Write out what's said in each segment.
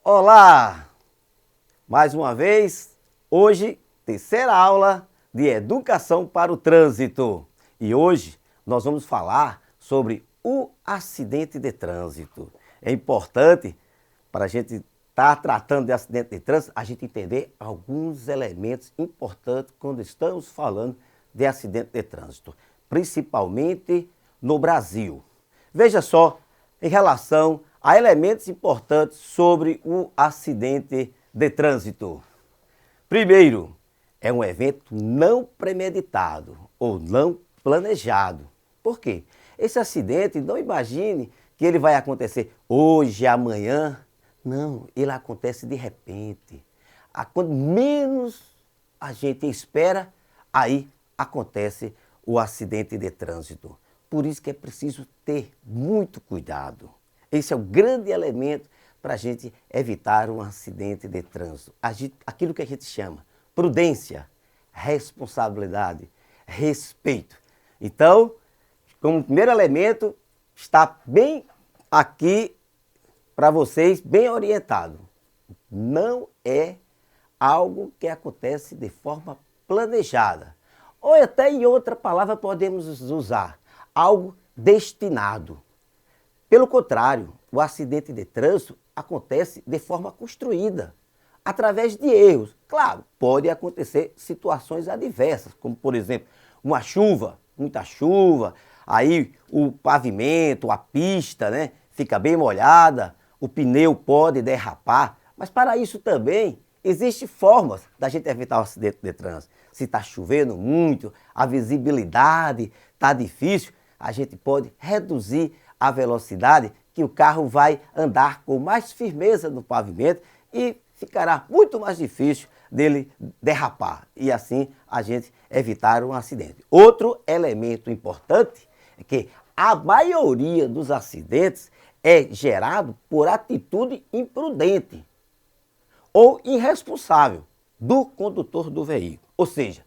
Olá! Mais uma vez, hoje, terceira aula de Educação para o Trânsito. E hoje nós vamos falar sobre o acidente de trânsito. É importante, para a gente estar tratando de acidente de trânsito, a gente entender alguns elementos importantes quando estamos falando de acidente de trânsito, principalmente no Brasil. Veja só, em relação a elementos importantes sobre o acidente de trânsito. Primeiro, é um evento não premeditado ou não planejado. Por quê? Esse acidente, não imagine que ele vai acontecer hoje, amanhã. Não, ele acontece de repente. Quando menos a gente espera, aí acontece o acidente de trânsito. Por isso que é preciso ter muito cuidado. Esse é o grande elemento para a gente evitar um acidente de trânsito. Aquilo que a gente chama prudência, responsabilidade, respeito. Então, como primeiro elemento, está bem aqui para vocês, bem orientado. Não é algo que acontece de forma planejada. Ou até em outra palavra podemos usar, algo destinado. Pelo contrário, o acidente de trânsito acontece de forma construída, através de erros. Claro, pode acontecer situações adversas, como por exemplo, uma chuva, muita chuva, aí o pavimento, a pista, fica bem molhada, o pneu pode derrapar, mas para isso também existem formas da gente evitar o acidente de trânsito. Se está chovendo muito, a visibilidade está difícil, a gente pode reduzir a velocidade que o carro vai andar com mais firmeza no pavimento e ficará muito mais difícil dele derrapar e assim a gente evitar um acidente. Outro elemento importante é que a maioria dos acidentes é gerado por atitude imprudente ou irresponsável do condutor do veículo. Ou seja,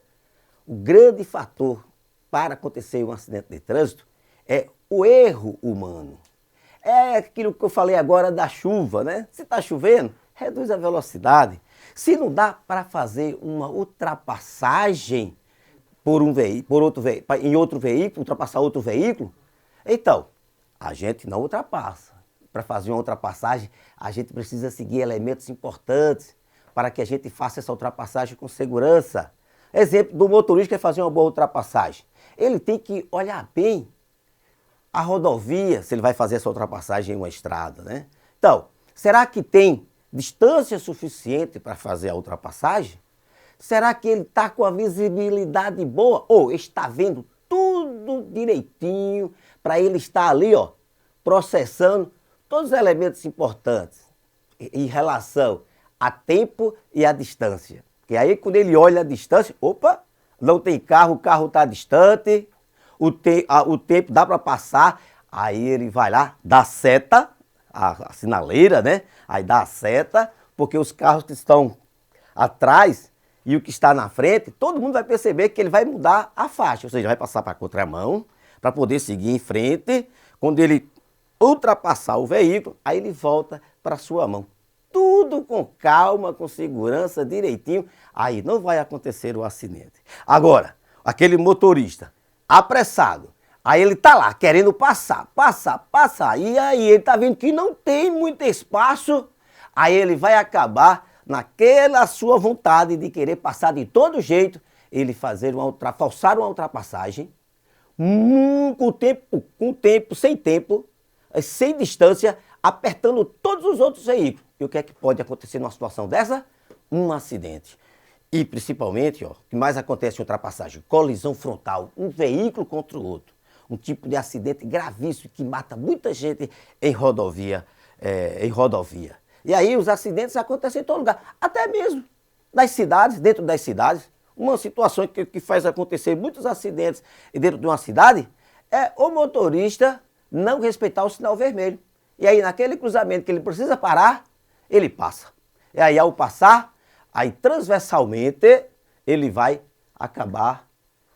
o grande fator para acontecer um acidente de trânsito é o erro humano. É aquilo que eu falei agora da chuva, Se está chovendo, reduz a velocidade. Se não dá para fazer uma ultrapassagem em outro veículo, ultrapassar outro veículo, então, a gente não ultrapassa. Para fazer uma ultrapassagem, a gente precisa seguir elementos importantes para que a gente faça essa ultrapassagem com segurança. Exemplo do motorista que quer fazer uma boa ultrapassagem. Ele tem que olhar bem a rodovia, se ele vai fazer essa ultrapassagem em uma estrada, Então, será que tem distância suficiente para fazer a ultrapassagem? Será que ele está com a visibilidade boa? Ou está vendo tudo direitinho para ele estar ali, processando todos os elementos importantes em relação a tempo e a distância? Porque aí quando ele olha a distância, opa, não tem carro, o carro está distante, o tempo dá para passar, aí ele vai lá, dá seta, a sinaleira, Aí dá a seta, porque os carros que estão atrás e o que está na frente, todo mundo vai perceber que ele vai mudar a faixa, ou seja, vai passar para a contramão, para poder seguir em frente. Quando ele ultrapassar o veículo, aí ele volta para a sua mão. Tudo com calma, com segurança, direitinho, aí não vai acontecer o acidente. Agora, aquele motorista apressado, aí ele tá lá querendo passar, e aí ele tá vendo que não tem muito espaço, aí ele vai acabar naquela sua vontade de querer passar de todo jeito, ele forçar uma ultrapassagem, com tempo, sem distância, apertando todos os outros veículos. E o que é que pode acontecer numa situação dessa? Um acidente. E principalmente, o que mais acontece em ultrapassagem? Colisão frontal, um veículo contra o outro. Um tipo de acidente gravíssimo que mata muita gente em rodovia. E aí os acidentes acontecem em todo lugar, até mesmo nas cidades, dentro das cidades. Uma situação que faz acontecer muitos acidentes dentro de uma cidade é o motorista não respeitar o sinal vermelho. E aí naquele cruzamento que ele precisa parar, ele passa. E aí ao passar, aí transversalmente ele vai acabar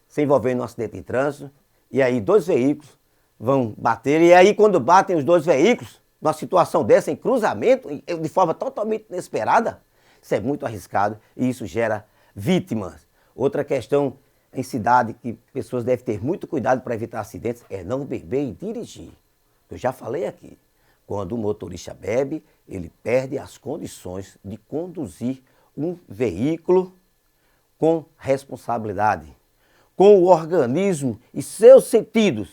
se envolvendo num acidente de trânsito. E aí dois veículos vão bater. E aí quando batem os dois veículos, numa situação dessa, em cruzamento, de forma totalmente inesperada, isso é muito arriscado e isso gera vítimas. Outra questão em cidade que pessoas devem ter muito cuidado para evitar acidentes é não beber e dirigir. Eu já falei aqui, quando o motorista bebe, ele perde as condições de conduzir um veículo com responsabilidade, com o organismo e seus sentidos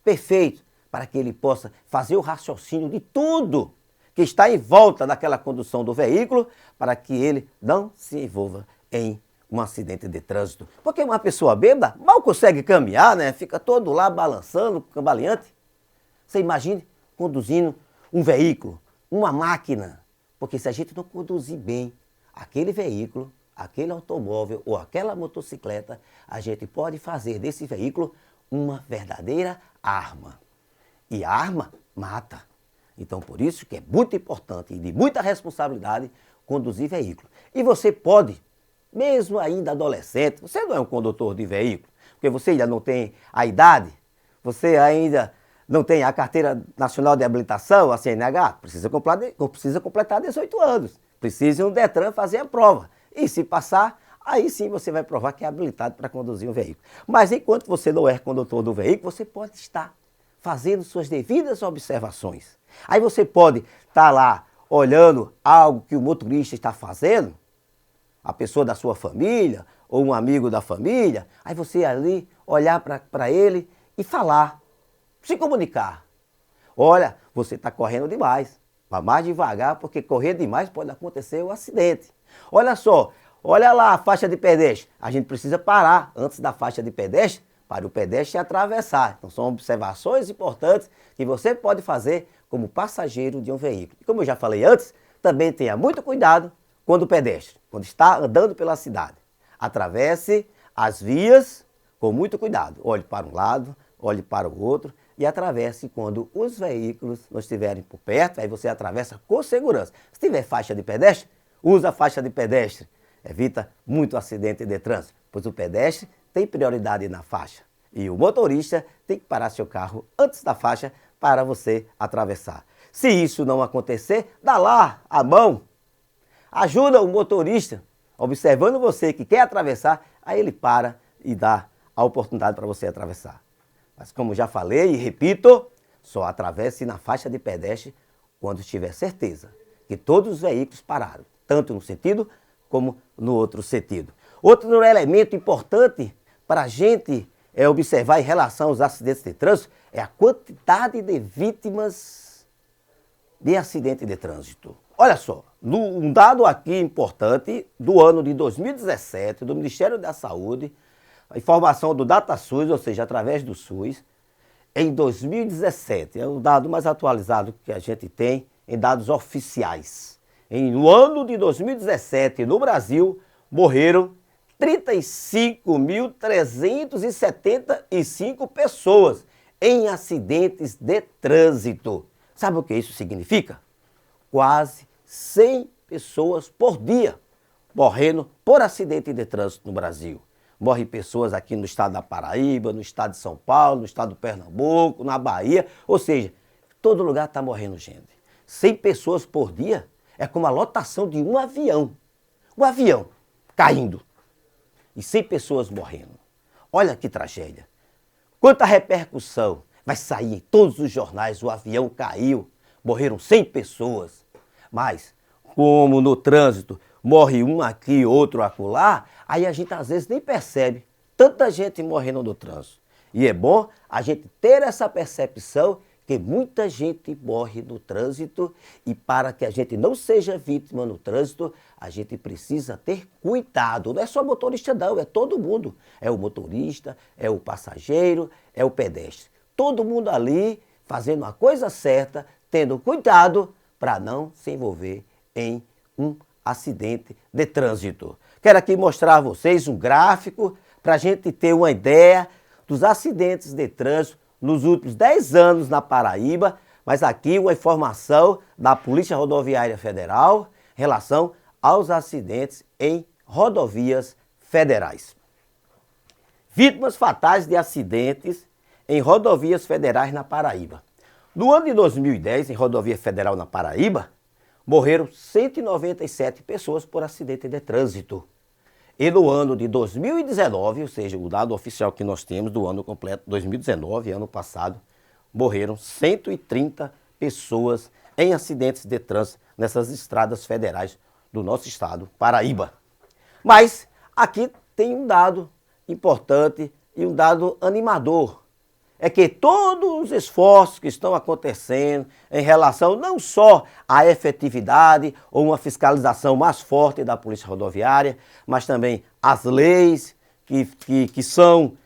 perfeitos, para que ele possa fazer o raciocínio de tudo que está em volta daquela condução do veículo, para que ele não se envolva em um acidente de trânsito. Porque uma pessoa bêbada mal consegue caminhar, né? Fica todo lá balançando, cambaleante. Você imagine conduzindo um veículo, uma máquina. Porque se a gente não conduzir bem aquele veículo, aquele automóvel ou aquela motocicleta, a gente pode fazer desse veículo uma verdadeira arma. E a arma mata. Então, por isso que é muito importante e de muita responsabilidade conduzir veículo. E você pode, mesmo ainda adolescente, você não é um condutor de veículo, porque você ainda não tem a idade, você ainda não tem a Carteira Nacional de Habilitação, a CNH, precisa completar 18 anos. Precisa no Detran fazer a prova. E se passar, aí sim você vai provar que é habilitado para conduzir um veículo. Mas enquanto você não é condutor do veículo, você pode estar fazendo suas devidas observações. Aí você pode estar lá olhando algo que o motorista está fazendo, a pessoa da sua família ou um amigo da família, aí você ali olhar para ele e falar, se comunicar. Olha, você está correndo demais, vá mais devagar, porque correr demais pode acontecer um acidente. Olha só, olha lá a faixa de pedestre, a gente precisa parar antes da faixa de pedestre, para o pedestre atravessar. Então são observações importantes que você pode fazer como passageiro de um veículo. E como eu já falei antes, também tenha muito cuidado quando o pedestre, quando está andando pela cidade. Atravesse as vias com muito cuidado. Olhe para um lado, olhe para o outro e atravesse quando os veículos não estiverem por perto, aí você atravessa com segurança. Se tiver faixa de pedestre, usa a faixa de pedestre. Evita muito acidente de trânsito, pois o pedestre tem prioridade na faixa. E o motorista tem que parar seu carro antes da faixa para você atravessar. Se isso não acontecer, dá lá a mão. Ajuda o motorista, observando você que quer atravessar, aí ele para e dá a oportunidade para você atravessar. Mas como já falei e repito, só atravesse na faixa de pedestre quando tiver certeza que todos os veículos pararam, tanto no sentido como no outro sentido. Outro elemento importante para a gente observar em relação aos acidentes de trânsito é a quantidade de vítimas de acidente de trânsito. Olha só, um dado aqui importante do ano de 2017, do Ministério da Saúde, a informação do DataSUS, ou seja, através do SUS, em 2017, é o dado mais atualizado que a gente tem em dados oficiais. No ano de 2017, no Brasil, morreram 35.375 pessoas em acidentes de trânsito. Sabe o que isso significa? Quase 100 pessoas por dia morrendo por acidente de trânsito no Brasil. Morrem pessoas aqui no estado da Paraíba, no estado de São Paulo, no estado do Pernambuco, na Bahia, ou seja, todo lugar está morrendo gente. 100 pessoas por dia é como a lotação de um avião. Um avião caindo e 100 pessoas morrendo. Olha que tragédia. Quanta repercussão vai sair em todos os jornais, o avião caiu, morreram 100 pessoas. Mas, como no trânsito morre um aqui, outro acolá, aí a gente às vezes nem percebe tanta gente morrendo no trânsito. E é bom a gente ter essa percepção que muita gente morre no trânsito e para que a gente não seja vítima no trânsito, a gente precisa ter cuidado. Não é só motorista não, é todo mundo. É o motorista, é o passageiro, é o pedestre. Todo mundo ali fazendo a coisa certa, tendo cuidado para não se envolver em um acidente de trânsito. Quero aqui mostrar a vocês um gráfico para a gente ter uma ideia dos acidentes de trânsito nos últimos 10 anos na Paraíba, mas aqui uma informação da Polícia Rodoviária Federal em relação aos acidentes em rodovias federais. Vítimas fatais de acidentes em rodovias federais na Paraíba. No ano de 2010, em rodovia federal na Paraíba, morreram 197 pessoas por acidente de trânsito. E no ano de 2019, ou seja, o dado oficial que nós temos do ano completo, 2019, ano passado, morreram 130 pessoas em acidentes de trânsito nessas estradas federais do nosso estado, Paraíba. Mas aqui tem um dado importante e um dado animador. É que todos os esforços que estão acontecendo em relação não só à efetividade ou uma fiscalização mais forte da Polícia Rodoviária, mas também as leis que estão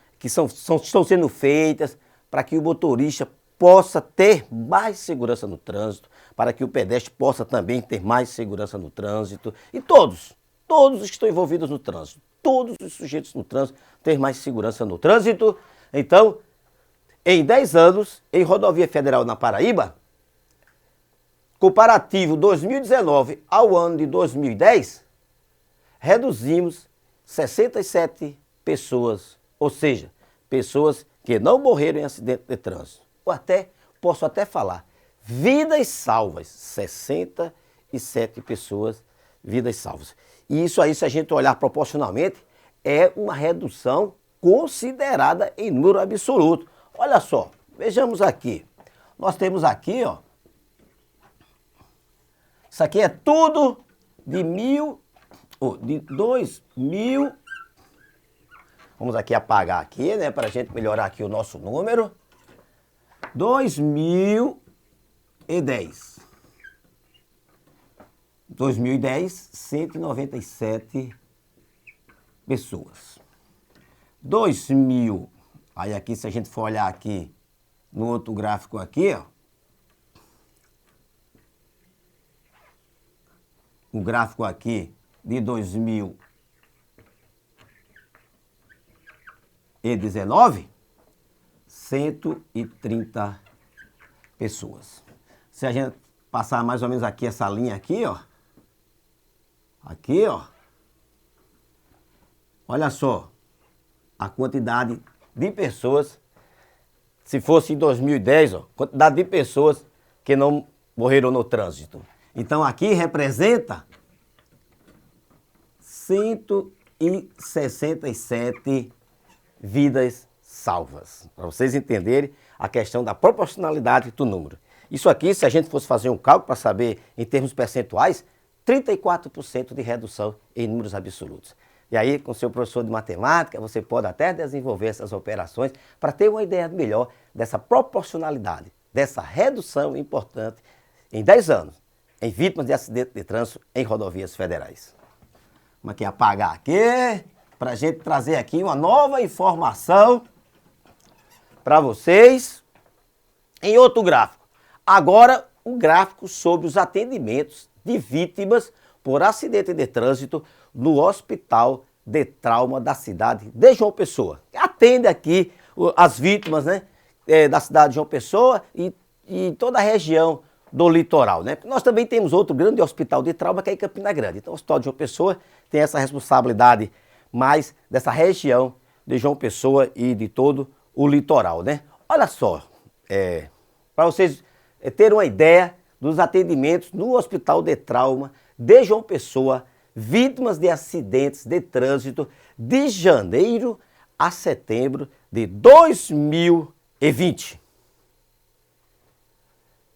sendo feitas para que o motorista possa ter mais segurança no trânsito, para que o pedestre possa também ter mais segurança no trânsito. E todos os que estão envolvidos no trânsito, todos os sujeitos no trânsito ter mais segurança no trânsito. Então, em 10 anos, em rodovia federal na Paraíba, comparativo 2019 ao ano de 2010, reduzimos 67 pessoas, ou seja, pessoas que não morreram em acidente de trânsito. Posso até falar, vidas salvas, 67 pessoas, vidas salvas. E isso aí, se a gente olhar proporcionalmente, é uma redução considerada em número absoluto. Olha só, vejamos aqui. Nós temos aqui, ó. Isso aqui é tudo de 2000. Vamos aqui apagar aqui, né, para a gente melhorar aqui o nosso número. 2010. 2010, 197 pessoas. 2000. Aí aqui, se a gente for olhar aqui no outro gráfico aqui, ó. O gráfico aqui de 2019, 130 pessoas. Se a gente passar mais ou menos aqui essa linha aqui, ó. Aqui, ó. Olha só a quantidade de pessoas, se fosse em 2010, ó, quantidade de pessoas que não morreram no trânsito. Então aqui representa 167 vidas salvas. Para vocês entenderem a questão da proporcionalidade do número. Isso aqui, se a gente fosse fazer um cálculo para saber em termos percentuais, 34% de redução em números absolutos. E aí, com o seu professor de matemática, você pode até desenvolver essas operações para ter uma ideia melhor dessa proporcionalidade, dessa redução importante em 10 anos, em vítimas de acidente de trânsito em rodovias federais. Vamos aqui apagar aqui, para a gente trazer aqui uma nova informação para vocês em outro gráfico. Agora, um gráfico sobre os atendimentos de vítimas por acidente de trânsito no Hospital de Trauma da cidade de João Pessoa. Atende aqui as vítimas, né, da cidade de João Pessoa e toda a região do litoral, né? Nós também temos outro grande hospital de trauma que é em Campina Grande. Então o Hospital de João Pessoa tem essa responsabilidade mais dessa região de João Pessoa e de todo o litoral, né? Olha só, para vocês terem uma ideia dos atendimentos no Hospital de Trauma de João Pessoa, vítimas de acidentes de trânsito de janeiro a setembro de 2020.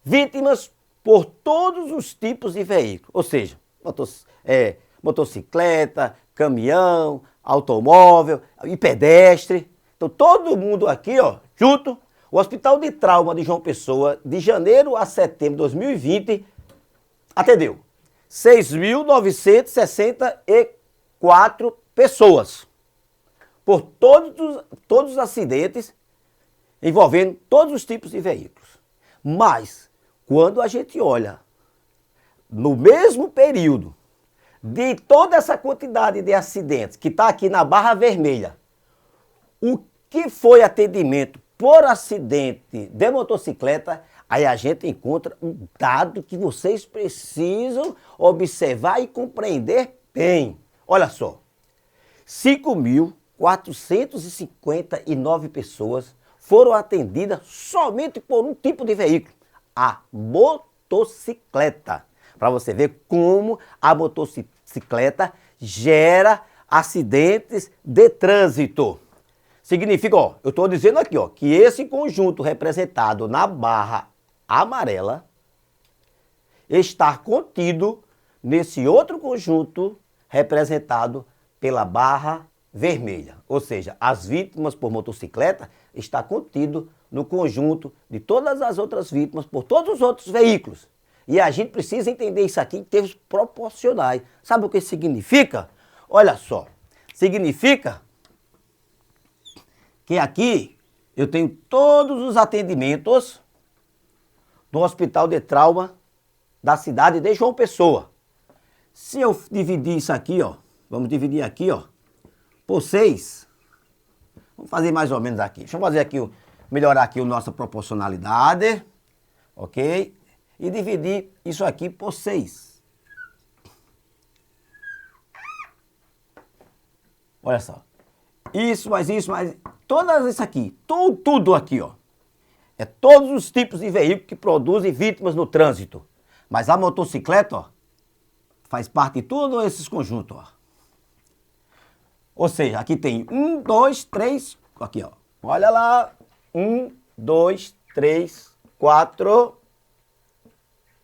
Vítimas por todos os tipos de veículos, ou seja, motocicleta, caminhão, automóvel e pedestre. Então todo mundo aqui, ó, junto. O Hospital de Trauma de João Pessoa, de janeiro a setembro de 2020, atendeu 6.964 pessoas por todos os acidentes envolvendo todos os tipos de veículos. Mas, quando a gente olha no mesmo período de toda essa quantidade de acidentes que está aqui na barra vermelha, o que foi atendimento por acidente de motocicleta, aí a gente encontra um dado que vocês precisam observar e compreender bem. Olha só, 5.459 pessoas foram atendidas somente por um tipo de veículo. a motocicleta. Para você ver como a motocicleta gera acidentes de trânsito. Significa, ó, eu estou dizendo aqui, ó, que esse conjunto representado na barra amarela está contido nesse outro conjunto representado pela barra vermelha. Ou seja, as vítimas por motocicleta está contido no conjunto de todas as outras vítimas por todos os outros veículos. E a gente precisa entender isso aqui em termos proporcionais. Sabe o que significa? Olha só, significa que aqui eu tenho todos os atendimentos do Hospital de Trauma da cidade de João Pessoa. Se eu dividir isso aqui, ó, vamos dividir aqui, ó, por 6. Vamos fazer mais ou menos aqui. Deixa eu fazer aqui, melhorar aqui a nossa proporcionalidade, ok? E dividir isso aqui por 6. Olha só. Isso, mais todas isso aqui, tudo aqui, ó. É todos os tipos de veículos que produzem vítimas no trânsito. Mas a motocicleta, ó, faz parte de todos esses conjuntos, ó. Ou seja, aqui tem 1, 2, 3, aqui, ó. Olha lá. 1, 2, 3, 4,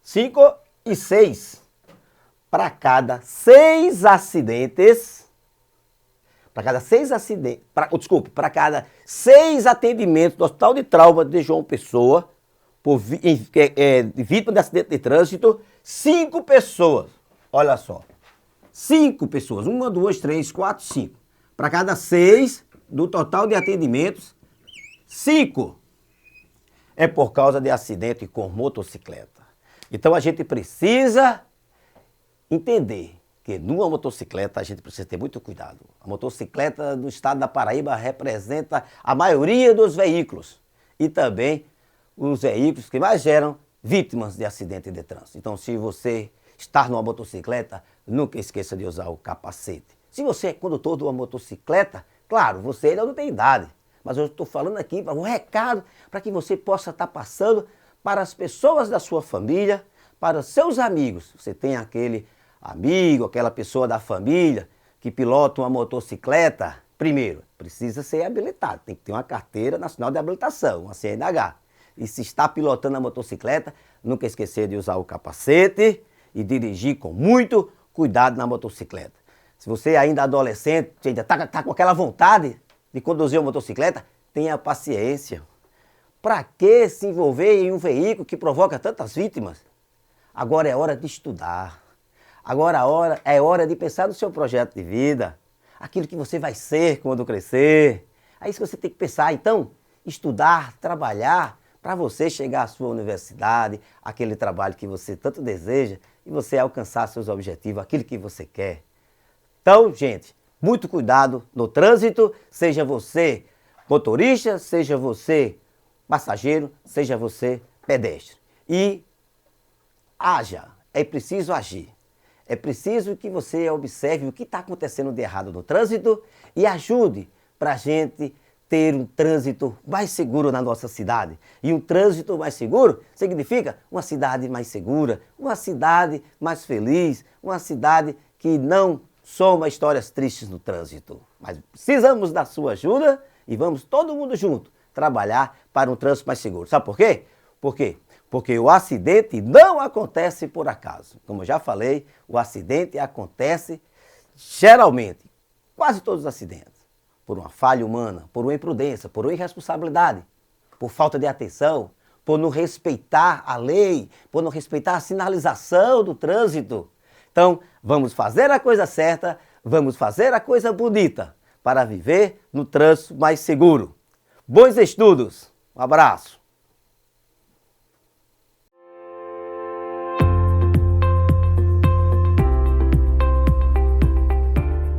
5 e 6. Para cada 6 acidentes, para cada 6 atendimentos do Hospital de Trauma de João Pessoa, por vítima de acidente de trânsito, 5 pessoas. Olha só. 5 pessoas. 1, 2, 3, 4, 5. Para cada 6 do total de atendimentos, 5 é por causa de acidente com motocicleta. Então a gente precisa entender que numa motocicleta a gente precisa ter muito cuidado. A motocicleta do estado da Paraíba representa a maioria dos veículos e também os veículos que mais geram vítimas de acidente de trânsito. Então, se você está numa motocicleta, nunca esqueça de usar o capacete. Se você é condutor de uma motocicleta, claro, você ainda não tem idade, mas eu estou falando aqui para um recado para que você possa estar passando para as pessoas da sua família, para os seus amigos. Você tem aquele amigo, aquela pessoa da família que pilota uma motocicleta, primeiro, precisa ser habilitado, tem que ter uma carteira nacional de habilitação, uma CNH. E se está pilotando a motocicleta, nunca esquecer de usar o capacete e dirigir com muito cuidado na motocicleta. Se você ainda é adolescente, ainda está com aquela vontade de conduzir uma motocicleta, tenha paciência. Para que se envolver em um veículo que provoca tantas vítimas? Agora é hora de estudar. Agora é hora de pensar no seu projeto de vida, aquilo que você vai ser quando crescer. É isso que você tem que pensar. Então, estudar, trabalhar, para você chegar à sua universidade, aquele trabalho que você tanto deseja e você alcançar seus objetivos, aquilo que você quer. Então, gente, muito cuidado no trânsito, seja você motorista, seja você passageiro, seja você pedestre. E haja, é preciso agir. É preciso que você observe o que está acontecendo de errado no trânsito e ajude para a gente ter um trânsito mais seguro na nossa cidade. E um trânsito mais seguro significa uma cidade mais segura, uma cidade mais feliz, uma cidade que não soma histórias tristes no trânsito. Mas precisamos da sua ajuda e vamos todo mundo junto trabalhar para um trânsito mais seguro. Sabe por quê? Por quê? Porque o acidente não acontece por acaso. Como eu já falei, o acidente acontece geralmente, quase todos os acidentes, por uma falha humana, por uma imprudência, por uma irresponsabilidade, por falta de atenção, por não respeitar a lei, por não respeitar a sinalização do trânsito. Então, vamos fazer a coisa certa, vamos fazer a coisa bonita para viver no trânsito mais seguro. Bons estudos, um abraço.